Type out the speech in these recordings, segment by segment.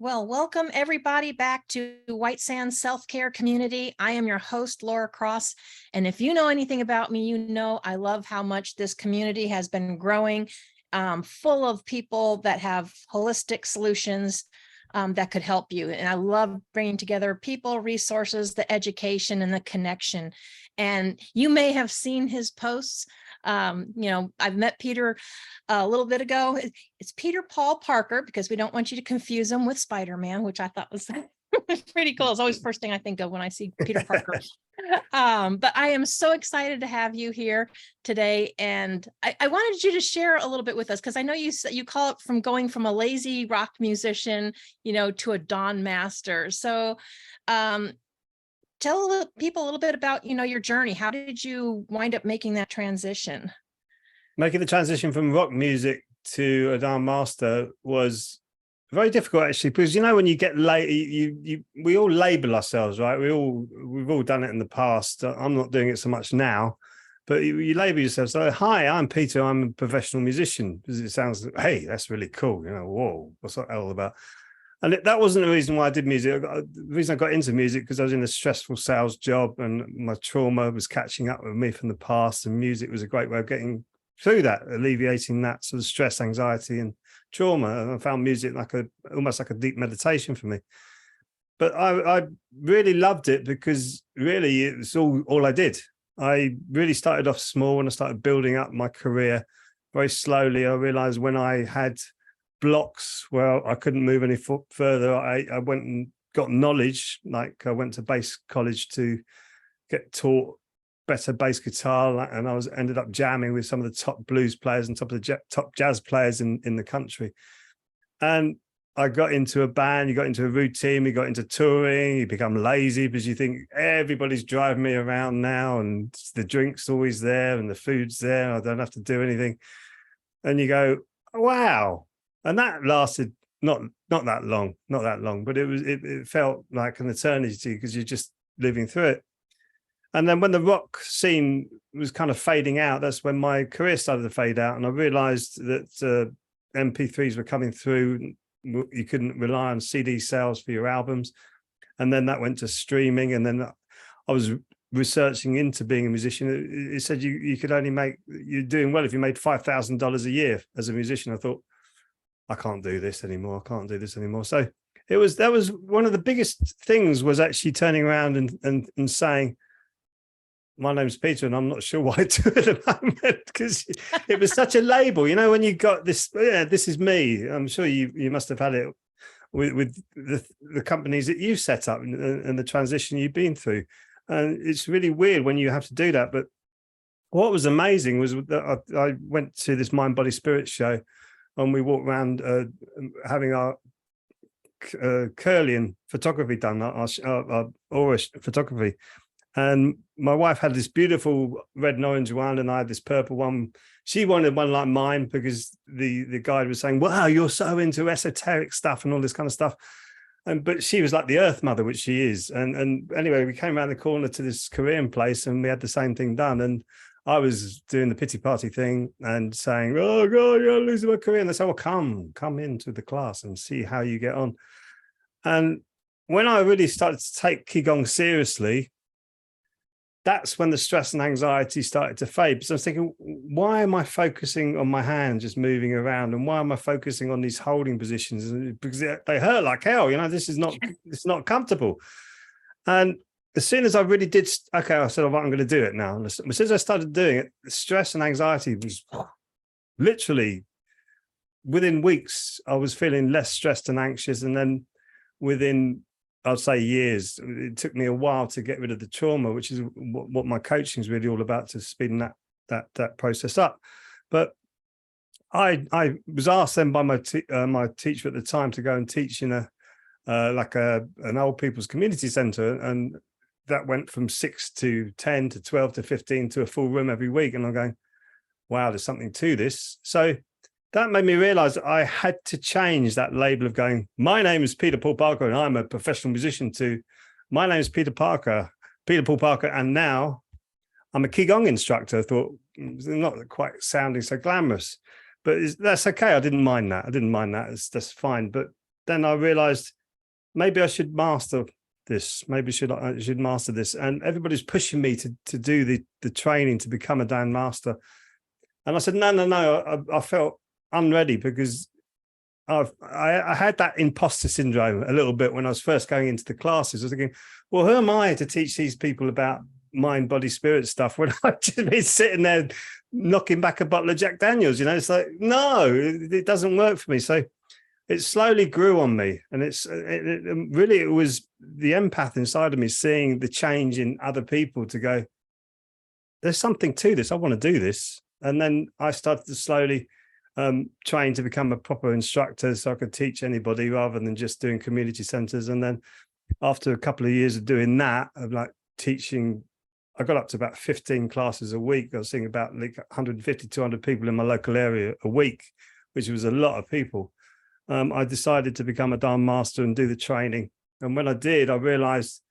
Well, welcome everybody back to White Sands Self-Care Community. I am your host, Laura Cross. And if you know anything about me, you know I love how much this community has been growing, full of people that have holistic solutions that could help you. And I love bringing together people, resources, the education, and the connection. And you may have seen his posts. I've met Peter a little bit ago. It's Peter Paul Parker, because we don't want you to confuse him with Spider-Man, which I thought was pretty cool. It's always the first thing I think of when I see Peter Parker. But I am so excited to have you here today. And I wanted you to share a little bit with us, because I know you call it from going from a lazy rock musician, to a dawn master. So tell people a little bit about, your journey. How did you wind up making that transition? Making the transition from rock music to a dawn master was very difficult, actually, because when you get late, we all label ourselves, right? We've all done it in the past. I'm not doing it so much now, but you label yourself. So, hi, I'm Peter. I'm a professional musician. Because it sounds, hey, that's really cool. Whoa, what's that all about? And that wasn't the reason why I did music. The reason I got into music, because I was in a stressful sales job and my trauma was catching up with me from the past, and music was a great way of getting through that, alleviating that sort of stress, anxiety, and trauma. And I found music almost like a deep meditation for me. But I really loved it, because really it was all I did. I really started off small when I started building up my career. Very slowly, I realized when I had blocks where I couldn't move any further, I went and got knowledge. Like I went to bass college to get taught better bass guitar, and I ended up jamming with some of the top blues players and top jazz players in the country. And I got into a band, you got into a routine, we got into touring, you become lazy because you think everybody's driving me around now, and the drink's always there and the food's there, I don't have to do anything. And you go, wow. And that lasted not that long, but it felt like an eternity, because you're just living through it. And then when the rock scene was kind of fading out, that's when my career started to fade out. And I realized that MP3s were coming through. You couldn't rely on CD sales for your albums. And then that went to streaming. And then I was researching into being a musician. It said you could only you're doing well if you made $5,000 a year as a musician. I thought, I can't do this anymore. I can't do this anymore. So that was one of the biggest things, was actually turning around and saying, my name's Peter, and I'm not sure why I do it at the moment, because it was such a label. When you got this, this is me. I'm sure you must have had it with the companies that you set up and the transition you've been through. And it's really weird when you have to do that. But what was amazing was that I went to this Mind, Body, Spirit show, and we walked around having our Curlian photography done, our aura photography. And my wife had this beautiful red and orange one, and I had this purple one. She wanted one like mine, because the guide was saying, wow, you're so into esoteric stuff and all this kind of stuff. But she was like the Earth Mother, which she is. And anyway, we came around the corner to this Korean place, and we had the same thing done. And I was doing the pity party thing and saying, oh God, you're losing my career. And they said, well, come into the class and see how you get on. And when I really started to take Ki Gong seriously, that's when the stress and anxiety started to fade. So I was thinking, why am I focusing on my hand just moving around? And why am I focusing on these holding positions? Because they hurt like hell. This is not comfortable. And as soon as I really did, okay, I said, all right, I'm going to do it now. As soon as I started doing it, the stress and anxiety was literally, within weeks, I was feeling less stressed and anxious. And then within, I'd say, years, it took me a while to get rid of the trauma, which is what my coaching is really all about, to speeding that process up. But I was asked then by my teacher at the time to go and teach in an old people's community center, and that went from 6 to 10 to 12 to 15 to a full room every week. And I'm going, wow, there's something to this. So that made me realize that I had to change that label of going, my name is Peter Paul Parker and I'm a professional musician, to my name is Peter Paul Parker, and now I'm a Ki Gong instructor. I thought, not quite sounding so glamorous, but that's okay. I didn't mind that. That's fine. But then I realized maybe I should master this. Maybe I should master this. And everybody's pushing me to do the training to become a Dan master. And I said, no. I felt unready because I had that imposter syndrome a little bit when I was first going into the classes. I was thinking, well, who am I to teach these people about mind, body, spirit stuff when I've just been sitting there knocking back a bottle of Jack Daniels? You know, it's like, no, it doesn't work for me. So it slowly grew on me. And it was the empath inside of me seeing the change in other people to go, there's something to this. I want to do this. And then I started to slowly train to become a proper instructor so I could teach anybody rather than just doing community centers. And then after a couple of years of doing that, of like teaching, I got up to about 15 classes a week. I was seeing about like 150, 200 people in my local area a week, which was a lot of people. I decided to become a Dharma master and do the training. And when I did, I realized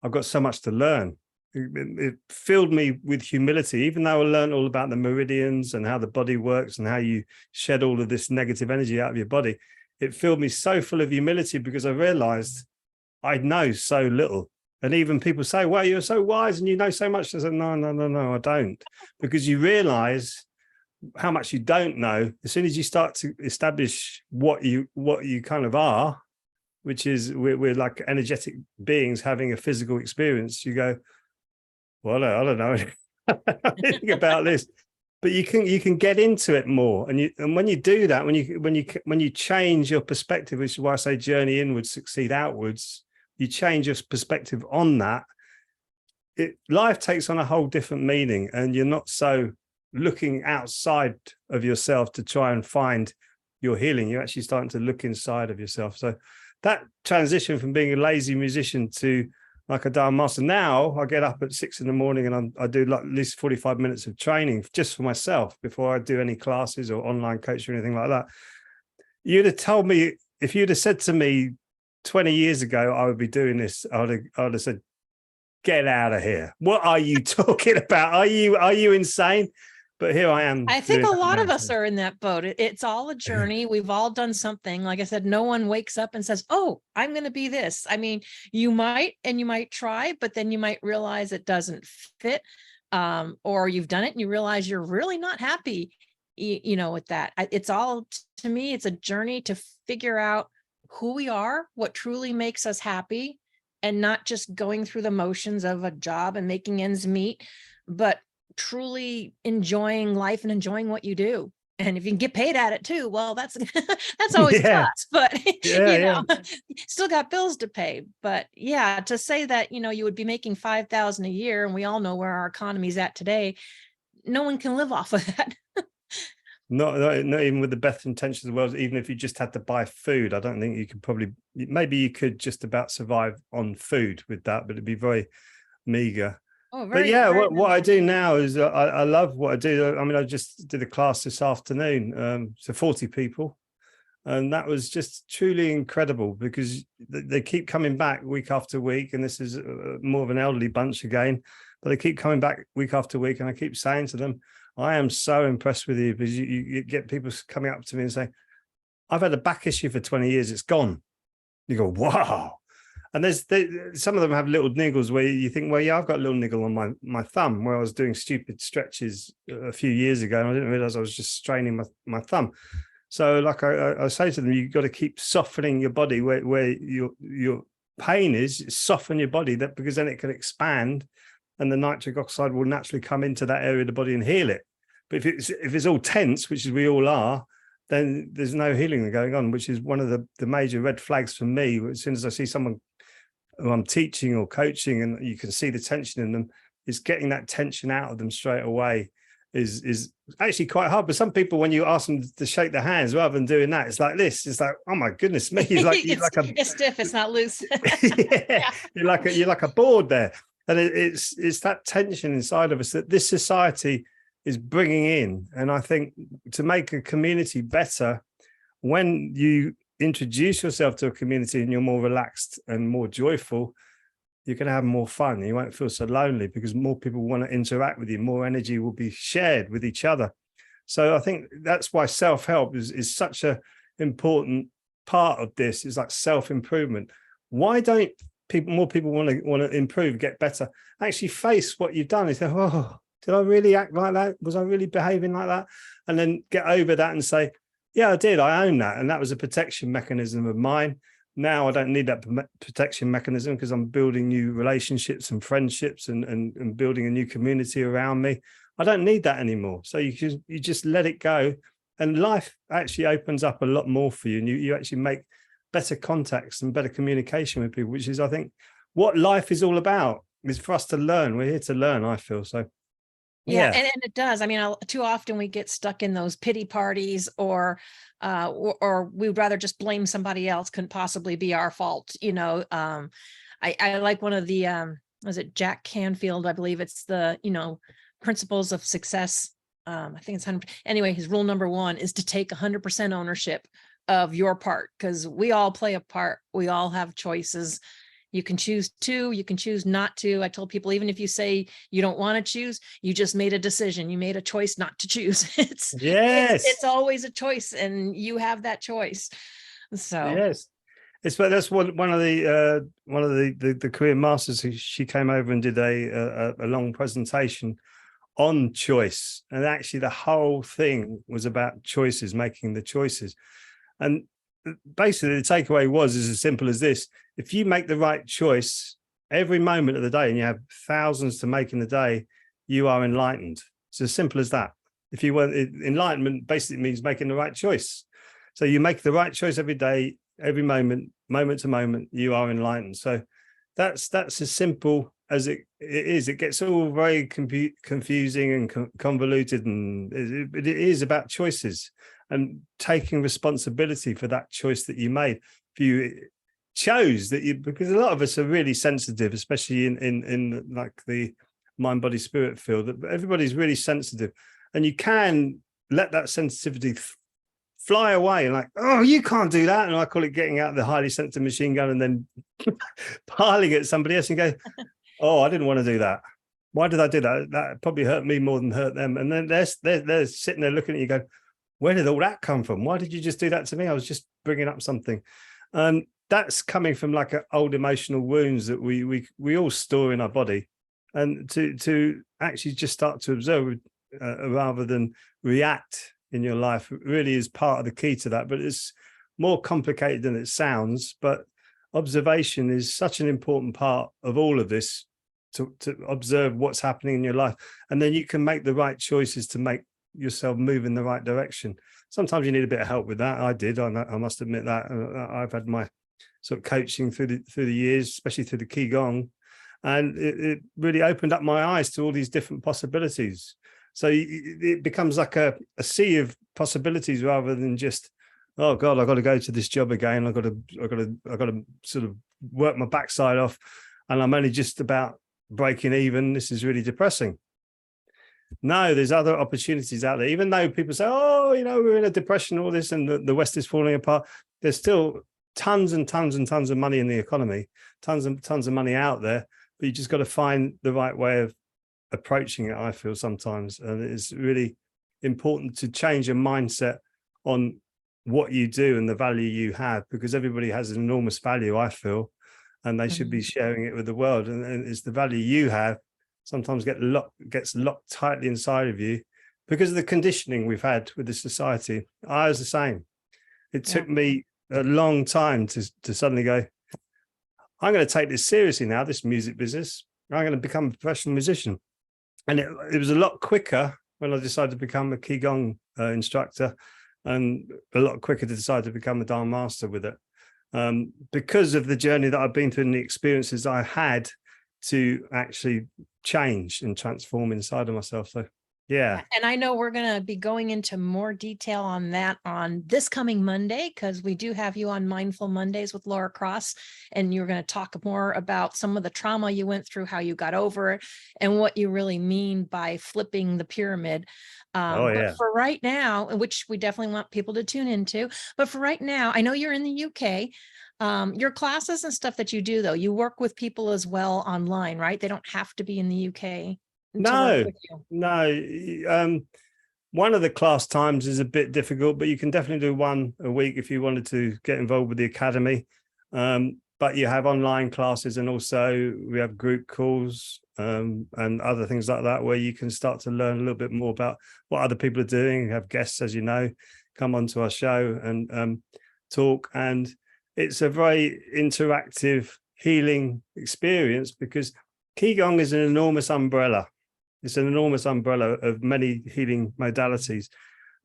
I've got so much to learn. It filled me with humility, even though I learned all about the meridians and how the body works and how you shed all of this negative energy out of your body. It filled me so full of humility because I realized I know so little. And even people say, well, you're so wise and you know so much. I said, no, I don't. Because you realize how much you don't know as soon as you start to establish what you kind of are, which is we're like energetic beings having a physical experience. You go, well, I don't know anything about this, but you can get into it more. And when you do that, when you change your perspective, which is why I say journey inwards, succeed outwards, you change your perspective on that, life takes on a whole different meaning, and you're not so looking outside of yourself to try and find your healing. You're actually starting to look inside of yourself. So that transition from being a lazy musician to like a Dharma master. Now I get up at 6 a.m. and I do like at least 45 minutes of training just for myself before I do any classes or online coaching or anything like that. You'd have told me, if you'd have said to me 20 years ago, I would be doing this, I would have said, get out of here. What are you talking about? Are you insane? But here I am. I think a lot of us are in that boat. It's all a journey. We've all done something. Like I said, no one wakes up and says, oh, I'm going to be this. I mean, you might try, but then you might realize it doesn't fit. Or you've done it and you realize you're really not happy, with that. It's all, to me, it's a journey to figure out who we are, what truly makes us happy, and not just going through the motions of a job and making ends meet, but truly enjoying life and enjoying what you do. And if you can get paid at it too, well, that's always plus, but still got bills to pay. But yeah, to say that, you would be making 5,000 a year, and we all know where our economy's at today, no one can live off of that. Not even with the best intentions of the world. Even if you just had to buy food, I don't think you could maybe you could just about survive on food with that, but it'd be very meager. Oh, but yeah, what I do now is I love what I do. I mean, I just did a class this afternoon, so 40 people, and that was just truly incredible because they keep coming back week after week, and this is more of an elderly bunch again, but they keep coming back week after week, and I keep saying to them, I am so impressed with you, because you get people coming up to me and saying, I've had a back issue for 20 years, it's gone. You go, wow. And some of them have little niggles where you think, well, yeah, I've got a little niggle on my thumb where I was doing stupid stretches a few years ago, and I didn't realize I was just straining my thumb. So like I say to them, you've got to keep softening your body where your pain is, soften your body, because then it can expand and the nitric oxide will naturally come into that area of the body and heal it. But if it's all tense, which is we all are, then there's no healing going on, which is one of the major red flags for me. As soon as I see someone who I'm teaching or coaching and you can see the tension in them, is getting that tension out of them straight away is actually quite hard. But some people, when you ask them to shake their hands rather than doing that, it's like this. It's like, oh my goodness me, it's stiff, it's not loose. Yeah. You're like a board there. And it's that tension inside of us that this society is bringing in. And I think to make a community better, when you introduce yourself to a community and you're more relaxed and more joyful, you're going to have more fun. You won't feel so lonely because more people want to interact with you. More energy will be shared with each other. So I think that's why self-help is such an important part of this is like self-improvement. Why don't more people want to improve, get better, actually face what you've done and say, oh, did I really act like that? Was I really behaving like that? And then get over that and say, yeah, I did. I own that. And that was a protection mechanism of mine. Now I don't need that protection mechanism because I'm building new relationships and friendships and building a new community around me. I don't need that anymore. So you just let it go, and life actually opens up a lot more for you. And you actually make better contacts and better communication with people, which is, I think, what life is all about, is for us to learn. We're here to learn, I feel. So yeah, and it does. I mean, too often we get stuck in those pity parties, or we would rather just blame somebody else. Couldn't possibly be our fault, you know. I like one of the was it Jack Canfield? I believe it's the, you know, principles of success. I think it's 100. Anyway, his rule number 1 is to take 100% ownership of your part, because we all play a part. We all have choices. You can choose to, you can choose not to. I told people, even if you say you don't want to choose, you just made a decision. You made a choice not to choose. It's always a choice, and you have that choice. So yes, that's one of the career masters. She came over and did a long presentation on choice, and actually the whole thing was about choices, making the choices. And basically the takeaway was as simple as this: if you make the right choice every moment of the day, and you have thousands to make in the day, you are enlightened. It's as simple as that. If you want, enlightenment basically means making the right choice. So you make the right choice every day, every moment to moment, you are enlightened. So that's as simple as it is. It gets all very confusing and convoluted, and it is about choices and taking responsibility for that choice that you made. If you chose that, because a lot of us are really sensitive, especially in like the mind, body, spirit field, that everybody's really sensitive, and you can let that sensitivity fly away, like, oh, you can't do that. And I call it getting out the highly sensitive machine gun and then piling at somebody else and go, oh, I didn't want to do that. Why did I do that? That probably hurt me more than hurt them. And then they're sitting there looking at you, go, where did all that come from? Why did you just do that to me? I was just bringing up something. That's coming from like old emotional wounds that we all store in our body. And to actually just start to observe rather than react in your life really is part of the key to that. But it's more complicated than it sounds. But observation is such an important part of all of this, to observe what's happening in your life. And then you can make the right choices to make yourself move in the right direction. Sometimes you need a bit of help with that. I did. I must admit that. I've had my sort of coaching through the years, especially through the Ki Gong, and it really opened up my eyes to all these different possibilities. So it becomes like a sea of possibilities rather than just, oh God, I've got to go to this job again. I've got to sort of work my backside off, and I'm only just about breaking even. This is really depressing. No, there's other opportunities out there. Even though people say, oh, you know, we're in a depression, all this, and the West is falling apart, there's still tons and tons and tons of money in the economy, tons and tons of money out there. But you just got to find the right way of approaching it, I feel sometimes. And it's really important to change your mindset on what you do and the value you have, because everybody has an enormous value, I feel, and they should be sharing it with the world. And it's the value you have sometimes gets locked tightly inside of you because of the conditioning we've had with the society. I was the same. It took me a long time to suddenly go, I'm going to take this seriously now, this music business. I'm going to become a professional musician. And it was a lot quicker when I decided to become a Ki Gong instructor, and a lot quicker to decide to become a Dharma master with it, because of the journey that I've been through and the experiences I had to actually change and transform inside of myself. So yeah. And I know we're going to be going into more detail on that on this coming Monday, because we do have you on Mindful Mondays with Laura Cross, and you're going to talk more about some of the trauma you went through, how you got over it, and what you really mean by flipping the pyramid. But for right now, which we definitely want people to tune into, but for right now, I know you're in the UK. Your classes and stuff that you do, though, you work with people as well online, right? They don't have to be in the UK. No. One of the class times is a bit difficult, but you can definitely do one a week if you wanted to get involved with the academy. But you have online classes, and also we have group calls and other things like that, where you can start to learn a little bit more about what other people are doing. We have guests, as you know, come onto our show and talk. And it's a very interactive healing experience, because Ki Gong is an enormous umbrella. It's an enormous umbrella of many healing modalities.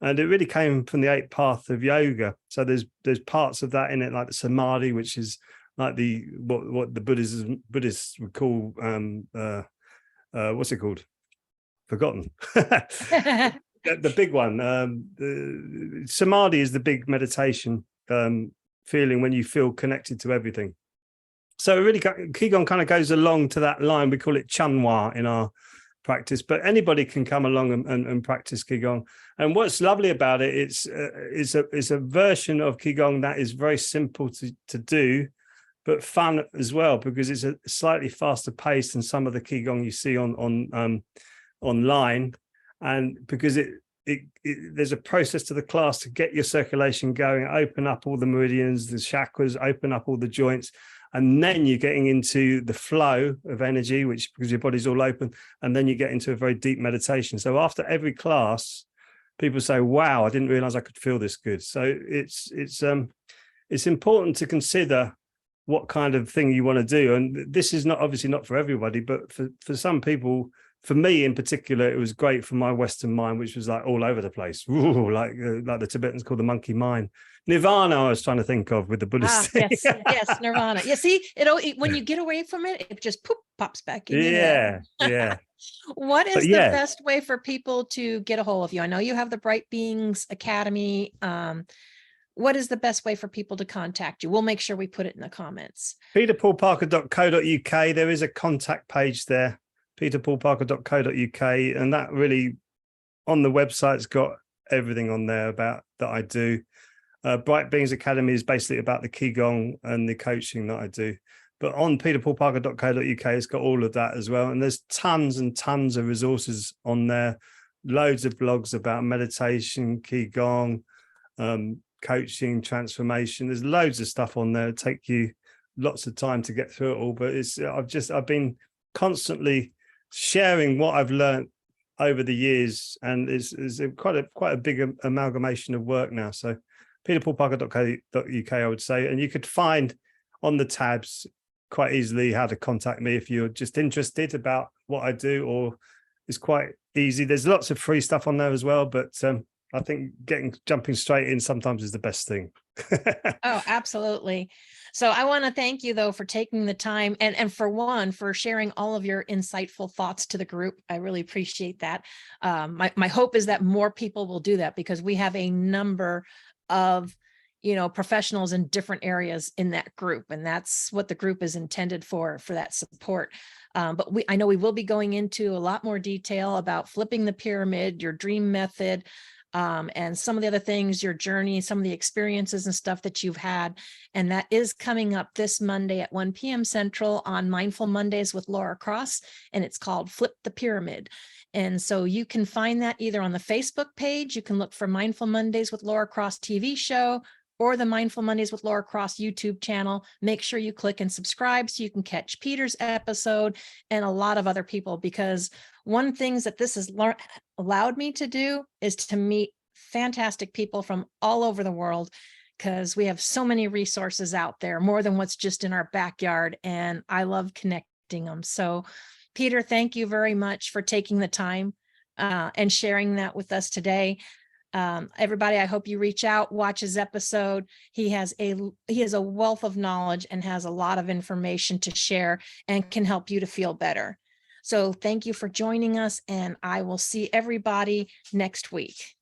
And it really came from the 8th path of yoga. So there's parts of that in it, like the samadhi, which is like the what the Buddhists would call what's it called? Forgotten. The big one. The samadhi is the big meditation feeling when you feel connected to everything. So it really, Qigong kind of goes along to that line. We call it Chanhua in our practice, but anybody can come along and practice Qigong. And what's lovely about it, it's a version of Qigong that is very simple to do, but fun as well, because it's a slightly faster pace than some of the Qigong you see on online. And because there's a process to the class to get your circulation going, open up all the meridians, the chakras, open up all the joints. And then you're getting into the flow of energy, which because your body's all open, and then you get into a very deep meditation. So after every class, people say, "Wow, I didn't realize I could feel this good." So it's important to consider what kind of thing you want to do. And this is obviously not for everybody, but for some people, for me in particular, it was great for my Western mind, which was like all over the place. Ooh, like the Tibetans call the monkey mind. Nirvana, I was trying to think of with the Buddhist thing. Yes, nirvana. You see, when you get away from it, it just pops back in. Yeah. What is the best way for people to get a hold of you? I know you have the Bright Beings Academy. What is the best way for people to contact you? We'll make sure we put it in the comments. peterpaulparker.co.uk. There is a contact page there, peterpaulparker.co.uk, and that really on the website's got everything on there about that I do. Bright Beings Academy is basically about the Qigong and the coaching that I do. But on peterpaulparker.co.uk, it's got all of that as well. And there's tons and tons of resources on there, loads of blogs about meditation, Qigong, coaching, transformation. There's loads of stuff on there. It'll take you lots of time to get through it all. But I've been constantly sharing what I've learned over the years, and it's quite a big amalgamation of work now. So peterpaulparker.co.uk, I would say, and you could find on the tabs quite easily how to contact me if you're just interested about what I do, or it's quite easy. There's lots of free stuff on there as well, but I think jumping straight in sometimes is the best thing. Oh, absolutely. So I want to thank you though for taking the time and for sharing all of your insightful thoughts to the group. I really appreciate that. My hope is that more people will do that, because we have a number of professionals in different areas in that group, and that's what the group is intended for that support. But I know we will be going into a lot more detail about flipping the pyramid, your dream method, and some of the other things, your journey, some of the experiences and stuff that you've had. And that is coming up this Monday at 1 p.m. Central on Mindful Mondays with Laura Cross, and it's called Flip the Pyramid. And so you can find that either on the Facebook page, you can look for Mindful Mondays with Laura Cross TV show, or the Mindful Mondays with Laura Cross YouTube channel. Make sure you click and subscribe so you can catch Peter's episode and a lot of other people, because one thing that this has allowed me to do is to meet fantastic people from all over the world, because we have so many resources out there, more than what's just in our backyard, and I love connecting them. So Peter, thank you very much for taking the time and sharing that with us today. Everybody, I hope you reach out, watch his episode. He has a wealth of knowledge and has a lot of information to share and can help you to feel better. So thank you for joining us, and I will see everybody next week.